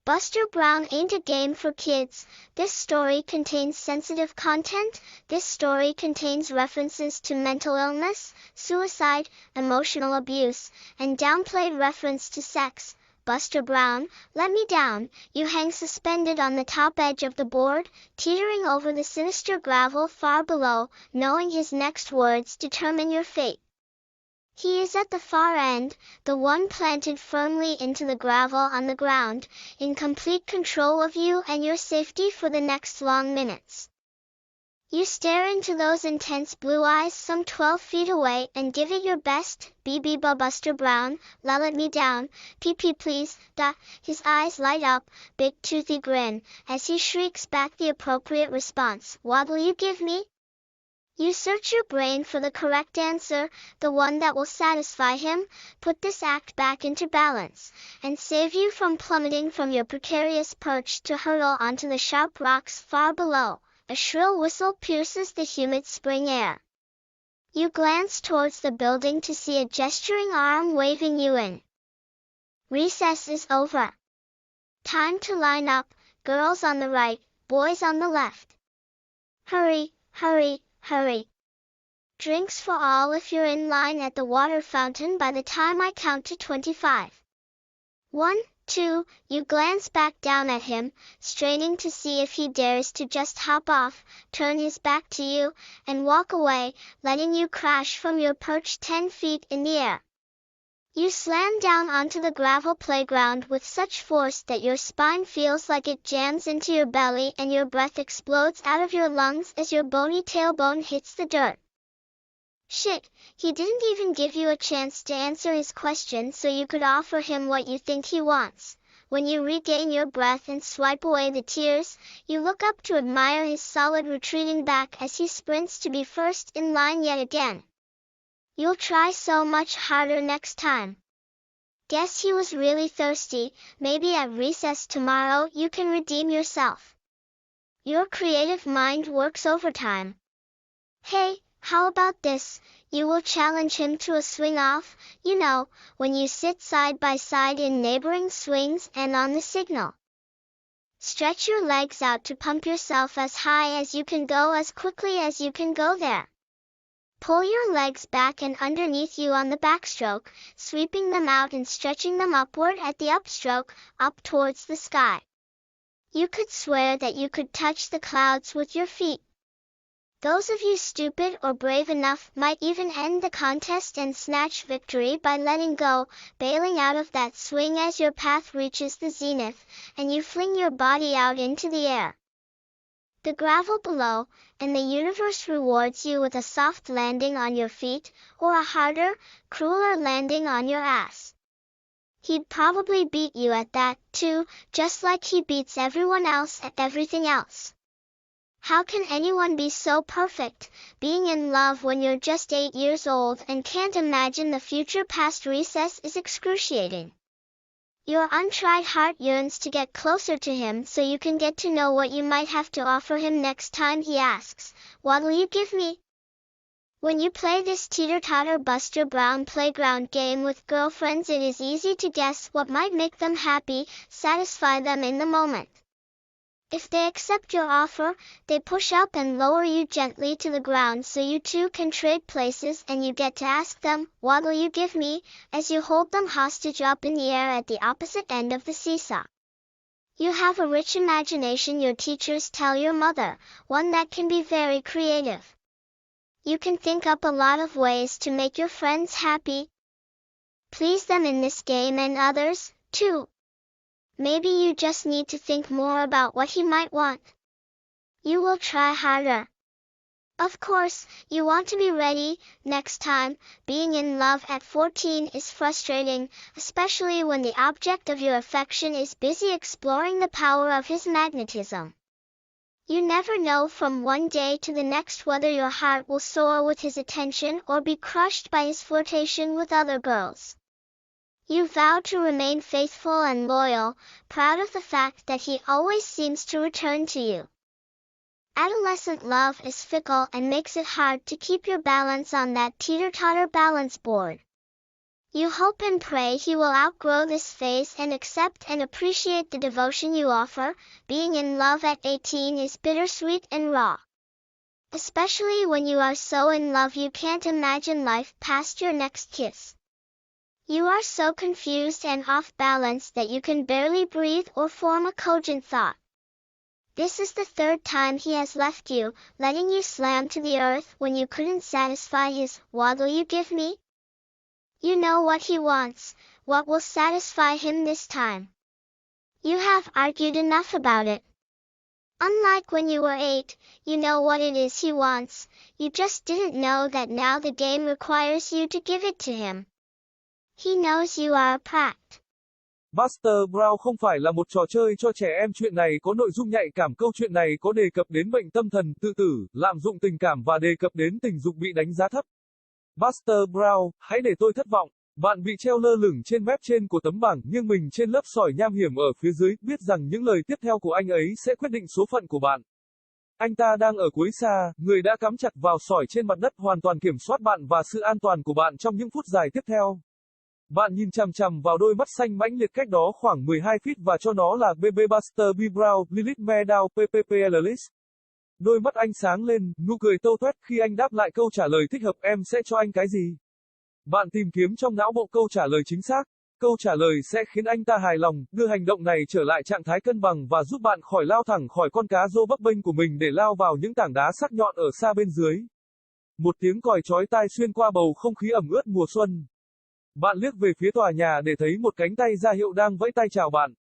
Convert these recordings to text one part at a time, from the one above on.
Buster Brown ain't a game for kids. This story contains sensitive content. This story contains references to mental illness, suicide, emotional abuse, and downplayed reference to sex. Buster Brown, let me down. You hang suspended on the top edge of the board, teetering over the sinister gravel far below, knowing his next words determine your fate. He is at the far end, the one planted firmly into the gravel on the ground, in complete control of you and your safety for the next long minutes. You stare into those intense blue eyes some 12 feet away and give it your best. BB Buster Brown, let me down, PP please, His eyes light up, big toothy grin, as he shrieks back the appropriate response. What'll you give me? You search your brain for the correct answer, the one that will satisfy him, put this act back into balance, and save you from plummeting from your precarious perch to hurtle onto the sharp rocks far below. A shrill whistle pierces the humid spring air. You glance towards the building to see a gesturing arm waving you in. Recess is over. Time to line up, girls on the right, boys on the left. Hurry, hurry, hurry. Drinks for all if you're in line at the water fountain by the time I count to 25. 1, 2, you glance back down at him, straining to see if he dares to just hop off, turn his back to you, and walk away, letting you crash from your perch 10 feet in the air. You slam down onto the gravel playground with such force that your spine feels like it jams into your belly and your breath explodes out of your lungs as your bony tailbone hits the dirt. Shit, he didn't even give you a chance to answer his question so you could offer him what you think he wants. When you regain your breath and swipe away the tears, you look up to admire his solid retreating back as he sprints to be first in line yet again. You'll try so much harder next time. Guess he was really thirsty. Maybe at recess tomorrow you can redeem yourself. Your creative mind works overtime. Hey, how about this? You will challenge him to a swing-off, you know, when you sit side by side in neighboring swings and on the signal. Stretch your legs out to pump yourself as high as you can go as quickly as you can go there. Pull your legs back and underneath you on the backstroke, sweeping them out and stretching them upward at the upstroke, up towards the sky. You could swear that you could touch the clouds with your feet. Those of you stupid or brave enough might even end the contest and snatch victory by letting go, bailing out of that swing as your path reaches the zenith, and you fling your body out into the air. The gravel below, and the universe rewards you with a soft landing on your feet, or a harder, crueler landing on your ass. He'd probably beat you at that, too, just like he beats everyone else at everything else. How can anyone be so perfect, being in love when you're just 8 years old and can't imagine the future past recess is excruciating? Your untried heart yearns to get closer to him so you can get to know what you might have to offer him next time he asks, "What'll you give me?" When you play this teeter-totter Buster Brown playground game with girlfriends, it is easy to guess what might make them happy, satisfy them in the moment. If they accept your offer, they push up and lower you gently to the ground so you two can trade places and you get to ask them, "What'll you give me?" as you hold them hostage up in the air at the opposite end of the seesaw. You have a rich imagination, your teachers tell your mother, one that can be very creative. You can think up a lot of ways to make your friends happy. Please them in this game and others, too. Maybe you just need to think more about what he might want. You will try harder. Of course, you want to be ready next time. Being in love at 14 is frustrating, especially when the object of your affection is busy exploring the power of his magnetism. You never know from one day to the next whether your heart will soar with his attention or be crushed by his flirtation with other girls. You vow to remain faithful and loyal, proud of the fact that he always seems to return to you. Adolescent love is fickle and makes it hard to keep your balance on that teeter-totter balance board. You hope and pray he will outgrow this phase and accept and appreciate the devotion you offer. Being in love at 18 is bittersweet and raw. Especially when you are so in love you can't imagine life past your next kiss. You are so confused and off balance that you can barely breathe or form a cogent thought. This is the third time he has left you, letting you slam to the earth when you couldn't satisfy his "what'll you give me?" You know what he wants, what will satisfy him this time. You have argued enough about it. Unlike when you were 8, you know what it is he wants, you just didn't know that now the game requires you to give it to him. He knows you are a prat. Buster Brown không phải là một trò chơi cho trẻ em. Chuyện này có nội dung nhạy cảm. Câu chuyện này có đề cập đến bệnh tâm thần, tự tử, lạm dụng tình cảm và đề cập đến tình dục bị đánh giá thấp. Buster Brown, hãy để tôi thất vọng. Bạn bị treo lơ lửng trên mép trên của tấm bảng, nghiêng mình trên lớp sỏi nham hiểm ở phía dưới, biết rằng những lời tiếp theo của anh ấy sẽ quyết định số phận của bạn. Anh ta đang ở cuối xa, người đã cắm chặt vào sỏi trên mặt đất, hoàn toàn kiểm soát bạn và sự an toàn của bạn trong những phút dài tiếp theo. Bạn nhìn chằm chằm vào đôi mắt xanh mãnh liệt cách đó khoảng 12 feet và cho nó là BB Buster B. Brown, Lilith Meadow, PPPLLIS. Đôi mắt anh sáng lên, nụ cười tâu tuét khi anh đáp lại câu trả lời thích hợp. Em sẽ cho anh cái gì? Bạn tìm kiếm trong não bộ câu trả lời chính xác. Câu trả lời sẽ khiến anh ta hài lòng, đưa hành động này trở lại trạng thái cân bằng và giúp bạn khỏi lao thẳng khỏi con cá rô bấp bênh của mình để lao vào những tảng đá sắc nhọn ở xa bên dưới. Một tiếng còi chói tai xuyên qua bầu không khí ẩm ướt mùa xuân. Bạn liếc về phía tòa nhà để thấy một cánh tay ra hiệu đang vẫy tay chào bạn.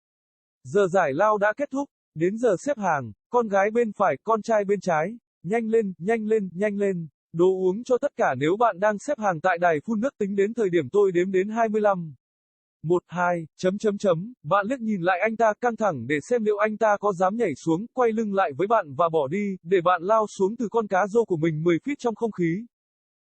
Giờ giải lao đã kết thúc, đến giờ xếp hàng, con gái bên phải, con trai bên trái. Nhanh lên, nhanh lên, nhanh lên. Đồ uống cho tất cả nếu bạn đang xếp hàng tại đài phun nước. Tính đến thời điểm tôi đếm đến 25. 1, 2, Bạn liếc nhìn lại anh ta căng thẳng để xem liệu anh ta có dám nhảy xuống, quay lưng lại với bạn và bỏ đi, để bạn lao xuống từ con cá rô của mình 10 feet trong không khí.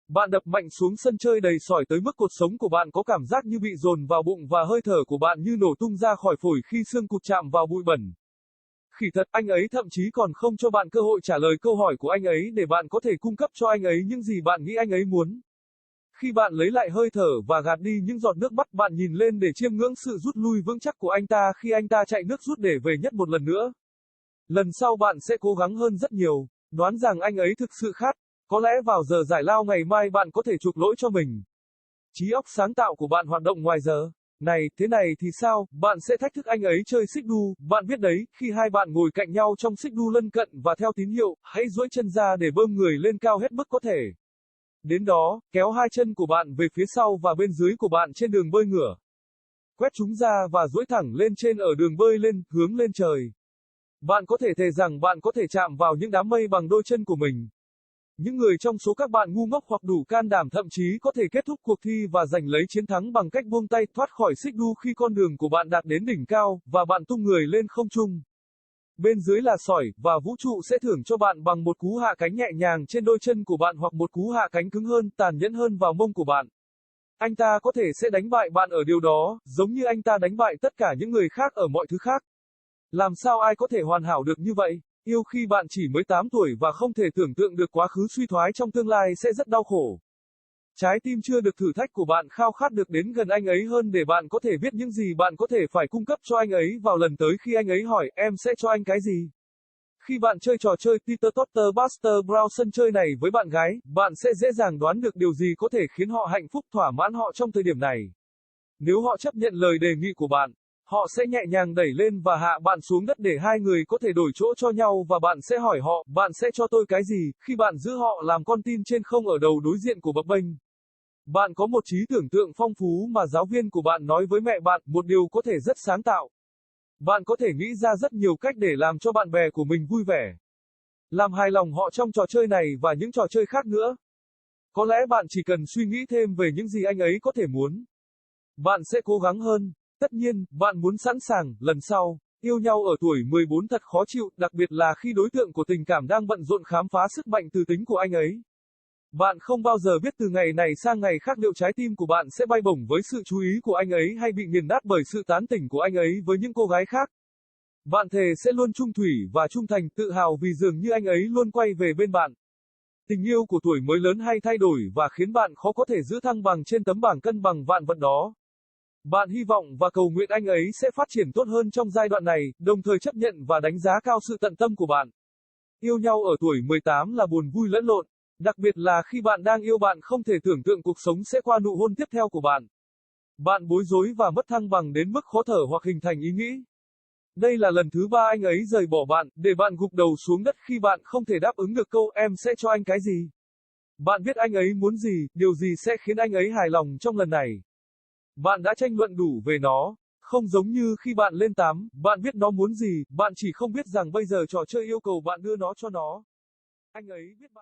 Bạn đập mạnh xuống sân chơi đầy sỏi tới mức cột sống của bạn có cảm giác như bị dồn vào bụng và hơi thở của bạn như nổ tung ra khỏi phổi khi xương cụt chạm vào bụi bẩn. Khỉ thật, anh ấy thậm chí còn không cho bạn cơ hội trả lời câu hỏi của anh ấy để bạn có thể cung cấp cho anh ấy những gì bạn nghĩ anh ấy muốn. Khi bạn lấy lại hơi thở và gạt đi những giọt nước mắt, bạn nhìn lên để chiêm ngưỡng sự rút lui vững chắc của anh ta khi anh ta chạy nước rút để về nhất một lần nữa. Lần sau bạn sẽ cố gắng hơn rất nhiều, đoán rằng anh ấy thực sự khát. Có lẽ vào giờ giải lao ngày mai bạn có thể chuộc lỗi cho mình. Trí óc sáng tạo của bạn hoạt động ngoài giờ. Này, thế này thì sao, bạn sẽ thách thức anh ấy chơi xích đu, bạn biết đấy, khi hai bạn ngồi cạnh nhau trong xích đu lân cận và theo tín hiệu, hãy duỗi chân ra để bơm người lên cao hết mức có thể. Đến đó, kéo hai chân của bạn về phía sau và bên dưới của bạn trên đường bơi ngửa. Quét chúng ra và duỗi thẳng lên trên ở đường bơi lên, hướng lên trời. Bạn có thể thề rằng bạn có thể chạm vào những đám mây bằng đôi chân của mình. Những người trong số các bạn ngu ngốc hoặc đủ can đảm thậm chí có thể kết thúc cuộc thi và giành lấy chiến thắng bằng cách buông tay thoát khỏi xích đu khi con đường của bạn đạt đến đỉnh cao, và bạn tung người lên không trung. Bên dưới là sỏi, và vũ trụ sẽ thưởng cho bạn bằng một cú hạ cánh nhẹ nhàng trên đôi chân của bạn hoặc một cú hạ cánh cứng hơn, tàn nhẫn hơn vào mông của bạn. Anh ta có thể sẽ đánh bại bạn ở điều đó, giống như anh ta đánh bại tất cả những người khác ở mọi thứ khác. Làm sao ai có thể hoàn hảo được như vậy? Yêu khi bạn chỉ mới 8 tuổi và không thể tưởng tượng được quá khứ suy thoái trong tương lai sẽ rất đau khổ. Trái tim chưa được thử thách của bạn khao khát được đến gần anh ấy hơn để bạn có thể biết những gì bạn có thể phải cung cấp cho anh ấy vào lần tới khi anh ấy hỏi, em sẽ cho anh cái gì? Khi bạn chơi trò chơi Teeter Totter Buster Brown sân chơi này với bạn gái, bạn sẽ dễ dàng đoán được điều gì có thể khiến họ hạnh phúc, thỏa mãn họ trong thời điểm này. Nếu họ chấp nhận lời đề nghị của bạn, họ sẽ nhẹ nhàng đẩy lên và hạ bạn xuống đất để hai người có thể đổi chỗ cho nhau, và bạn sẽ hỏi họ, bạn sẽ cho tôi cái gì, khi bạn giữ họ làm con tin trên không ở đầu đối diện của bập bênh. Bạn có một trí tưởng tượng phong phú mà giáo viên của bạn nói với mẹ bạn, một điều có thể rất sáng tạo. Bạn có thể nghĩ ra rất nhiều cách để làm cho bạn bè của mình vui vẻ. Làm hài lòng họ trong trò chơi này và những trò chơi khác nữa. Có lẽ bạn chỉ cần suy nghĩ thêm về những gì anh ấy có thể muốn. Bạn sẽ cố gắng hơn. Tất nhiên, bạn muốn sẵn sàng, lần sau. Yêu nhau ở tuổi 14 thật khó chịu, đặc biệt là khi đối tượng của tình cảm đang bận rộn khám phá sức mạnh từ tính của anh ấy. Bạn không bao giờ biết từ ngày này sang ngày khác liệu trái tim của bạn sẽ bay bổng với sự chú ý của anh ấy hay bị nghiền nát bởi sự tán tỉnh của anh ấy với những cô gái khác. Bạn thề sẽ luôn trung thủy và trung thành, tự hào vì dường như anh ấy luôn quay về bên bạn. Tình yêu của tuổi mới lớn hay thay đổi và khiến bạn khó có thể giữ thăng bằng trên tấm bảng cân bằng vạn vật đó. Bạn hy vọng và cầu nguyện anh ấy sẽ phát triển tốt hơn trong giai đoạn này, đồng thời chấp nhận và đánh giá cao sự tận tâm của bạn. Yêu nhau ở tuổi 18 là buồn vui lẫn lộn, đặc biệt là khi bạn đang yêu bạn không thể tưởng tượng cuộc sống sẽ qua nụ hôn tiếp theo của bạn. Bạn bối rối và mất thăng bằng đến mức khó thở hoặc hình thành ý nghĩ. Đây là lần thứ 3 anh ấy rời bỏ bạn, để bạn gục đầu xuống đất khi bạn không thể đáp ứng được câu em sẽ cho anh cái gì. Bạn biết anh ấy muốn gì, điều gì sẽ khiến anh ấy hài lòng trong lần này. Bạn đã tranh luận đủ về nó. Không giống như khi bạn lên 8, bạn biết nó muốn gì, bạn chỉ không biết rằng bây giờ trò chơi yêu cầu bạn đưa nó cho nó. Anh ấy biết bạn